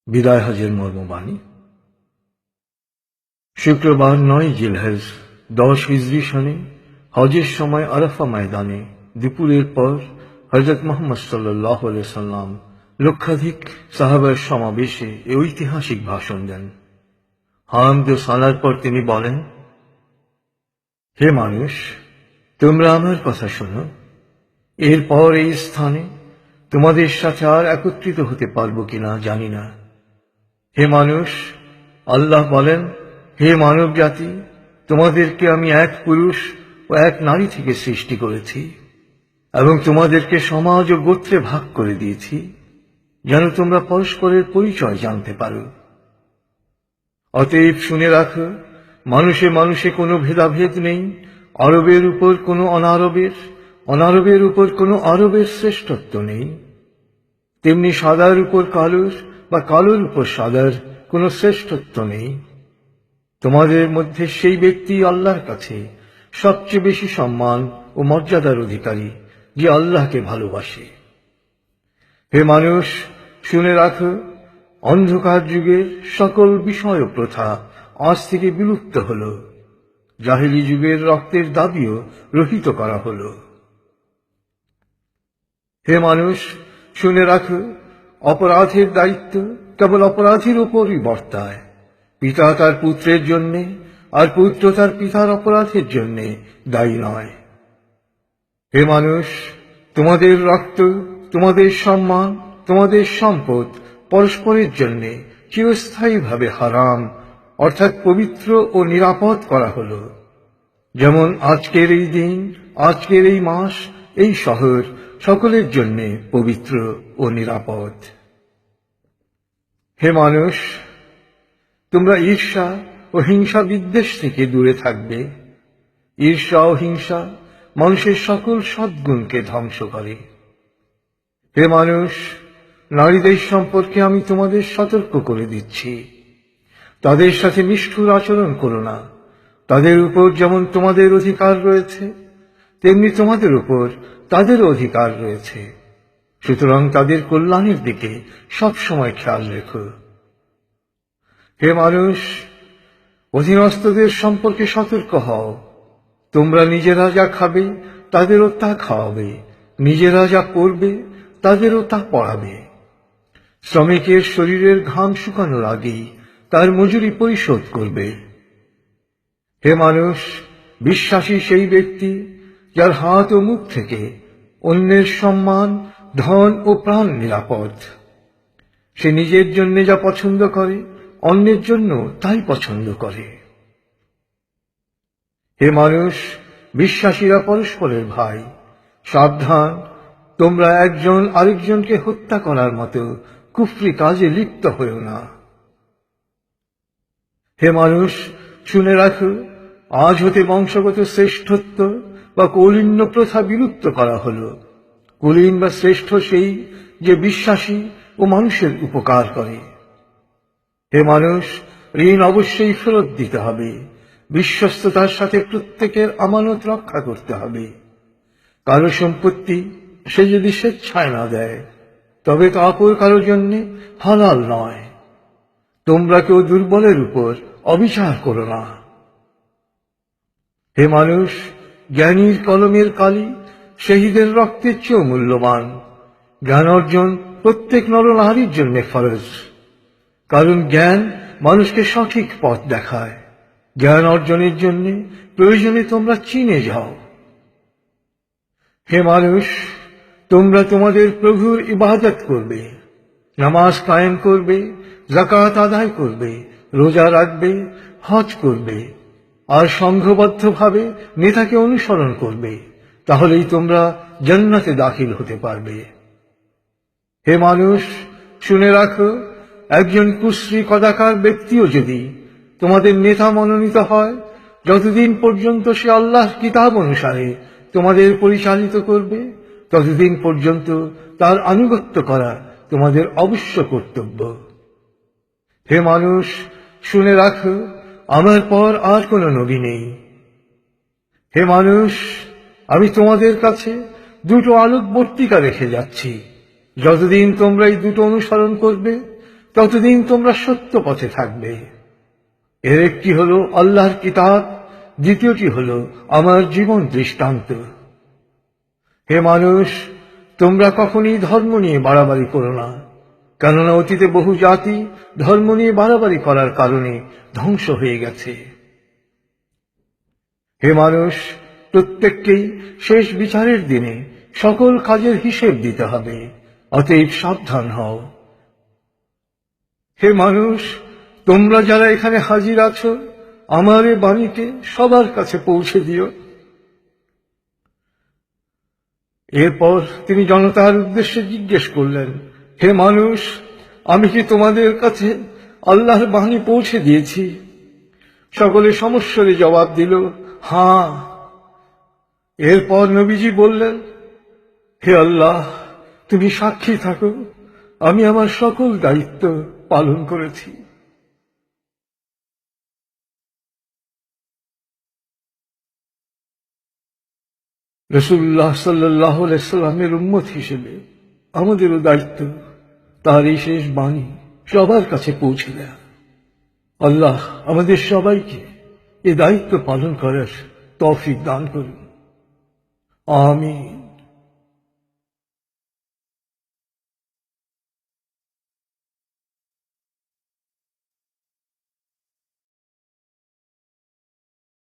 বিদায় হজের মর্মবাণী। শুক্রবার ৯ জিলহজ ১০ হিজরি সনে হজের সময় আরাফা ময়দানে দুপুরের পর হযরত মুহাম্মদ সাল্লাল্লাহু আলাইহি সাল্লাম লক্ষাধিক সাহাবার সমাবেশে এই ঐতিহাসিক ভাষণ দেন। হামদ ও সালার পর তিনি বলেন, হে মানুষ, তোমরা আমার কথা শোনো। এরপর এই স্থানে তোমাদের সাথে আর একত্রিত হতে পারবো কিনা জানি না। হে মানুষ, আল্লাহ বলেন, হে মানব জাতি, তোমাদেরকে আমি এক পুরুষ ও এক নারী থেকে সৃষ্টি করেছি এবং তোমাদেরকে সমাজ ও গোত্রে ভাগ করে দিয়েছি যেন তোমরা পরস্পরের পরিচয় জানতে পারো। অতএব শুনে রাখো, মানুষে মানুষে কোনো ভেদাভেদ নেই। আরবের উপর কোনো অনারবের, অনারবের উপর কোনো আরবের শ্রেষ্ঠত্ব নেই। তেমনি সাদার উপর কালোর বা কালোর উপর সাদার কোনো শ্রেষ্ঠত্ব নেই। তোমাদের মধ্যে সেই ব্যক্তি আল্লাহর কাছে সবচেয়ে বেশি সম্মান ও মর্যাদার অধিকারী যে আল্লাহকে ভালোবাসে। হে মানুষ, শুনে রাখো, অন্ধকার যুগের সকল বিষয় ও প্রথা আজ থেকে বিলুপ্ত হল। জাহেলি যুগের রক্তের দাবিও রহিত করা হল। হে মানুষ, শুনে রাখো, অপরাধের দায়িত্ব কেবল অপরাধীর উপরই বর্তায়। পিতা তার পুত্রের জন্যে আর পুত্র তার পিতার অপরাধের জন্যে দায়ী নয়। হে মানুষ, তোমাদের রক্ত, তোমাদের সম্মান, তোমাদের সম্পদ পরস্পরের জন্যে চিরস্থায়ীভাবে হারাম অর্থাৎ পবিত্র ও নিরাপদ করা হল। যেমন আজকের এই দিন, আজকের এই মাস, এই শহর সকলের জন্যে পবিত্র ও নিরাপদ। হে মানুষ, তোমরা ঈর্ষা ও হিংসা বিদ্বেষ থেকে দূরে থাকবে। ঈর্ষা ও হিংসা মানুষের সকল সদ্গুণকে ধ্বংস করে। হে মানুষ, নারীদের সম্পর্কে আমি তোমাদের সতর্ক করে দিচ্ছি, তাদের সাথে নিষ্ঠুর আচরণ করো না। তাদের উপর যেমন তোমাদের অধিকার রয়েছে, তেমনি তোমাদের উপর তাদেরও অধিকার রয়েছে। সুতরাং তাদের কল্যাণের দিকে সবসময় খেয়াল রেখো। হে মানুষ, অধীনস্থদের সম্পর্কে সতর্ক হও। তোমরা নিজেরা যা খাবে তাদেরও তা খাওয়াবে, নিজেরা যা পরবে তাদেরও তা পরাবে। শ্রমিকের শরীরের ঘাম শুকানোর আগেই তার মজুরি পরিশোধ করবে। হে মানুষ, বিশ্বাসী সেই ব্যক্তি যার হাত ও মুখ থেকে অন্যের সম্মান, ধন ও প্রাণ নিরাপদ। সে নিজের জন্য যা পছন্দ করে অন্যের জন্য তাই পছন্দ করে। হে মানুষ, বিশ্বাসীরা পরস্পরের ভাই। সাবধান, তোমরা একজন আরেকজনকে হত্যা করার মতো কুফরি কাজে লিপ্ত হও না। হে মানুষ, শুনে রাখো, আজ হতে বংশগত শ্রেষ্ঠত্ব বা কৌলিন্য প্রথা বিলুপ্ত করা হল। কুলীন বা শ্রেষ্ঠ সেই যে বিশ্বাসী ও মানুষের উপকার করে। হে মানুষ, ঋণ অবশ্যই ফেরত দিতে হবে। বিশ্বস্ততার সাথে প্রত্যেকের আমানত রক্ষা করতে হবে। কারো সম্পত্তি সে যদি স্বেচ্ছায় না দেয় তবে তা অপর কারো জন্য হালাল নয়। তোমরা কেউ দুর্বলের উপর অবিচার করো না। হে মানুষ, জ্ঞানীর কলমের কালি শহীদের রক্তের চেয়েও মূল্যবান। জ্ঞান অর্জন প্রত্যেক নরনারীর জন্য ফরজ, কারণ জ্ঞান মানুষকে সঠিক পথ দেখায়। জ্ঞান অর্জনের জন্য প্রয়োজনে তোমরা চীনে যাও। হে মানুষ, তোমরা তোমাদের প্রভুর ইবাদত করবে, নামাজ কায়েম করবে, যাকাত আদায় করবে, রোজা রাখবে, হজ করবে আর সংঘবদ্ধভাবে নেতাকে অনুসরণ করবে। তাহলেই তোমরা জান্নাতে দাখিল হতে পারবে। হে মানুষ, শুনে রাখো, একজন কুশ্রী কদাকার ব্যক্তিও যদি তোমাদের নেতা মনোনীত হয়, যতদিন পর্যন্ত সে আল্লাহর কিতাব অনুসারে তোমাদের পরিচালিত করবে, ততদিন পর্যন্ত তার আনুগত্য করা তোমাদের অবশ্য কর্তব্য। হে মানুষ, শুনে রাখো, আমার পর আর কোনো নবী নেই। হে মানুষ, আমি তোমাদের কাছে দুটো আলোকবর্তিকা রেখে যাচ্ছি। যতদিন তোমরা এই দুটো অনুসরণ করবে, ততদিন তোমরা সত্য পথে থাকবে। এর একটি হলো আল্লাহর কিতাব, দ্বিতীয়টি হলো আমার জীবন দৃষ্টান্ত। হে মানুষ, তোমরা কখনই ধর্ম নিয়ে বাড়াবাড়ি করো না, কেননা অতীতে বহু জাতি ধর্ম নিয়ে বাড়াবাড়ি করার কারণে ধ্বংস হয়ে গেছে। হে মানুষ, প্রত্যেককেই শেষ বিচারের দিনে সকল কাজের হিসেব দিতে হবে, অতএব সাবধান হও। হে মানুষ, তোমরা যারা এখানে হাজির আছো, আমার এ বাণীকে সবার কাছে পৌঁছে দিও। এরপর তিনি জনতার উদ্দেশ্যে জিজ্ঞেস করলেন, হে মানুষ, আমি কি তোমাদের কাছে আল্লাহর বাণী পৌঁছে দিয়েছি? সকলে সমস্বরে জবাব দিল, হ্যাঁ। এরপর নবীজি বললেন, হে আল্লাহ, তুমি সাক্ষী থাকো, আমি আমার সকল দায়িত্ব পালন করেছি। রাসূলুল্লাহ সাল্লাল্লাহু আলাইহি সাল্লামের উম্মত হিসেবে আমাদেরও দায়িত্ব তার এই শেষ বাণী সবার কাছে পৌঁছে দেয়া। আল্লাহ আমাদের সবাইকে এ দায়িত্ব পালন করার তৌফিক দান করুন। আমিন।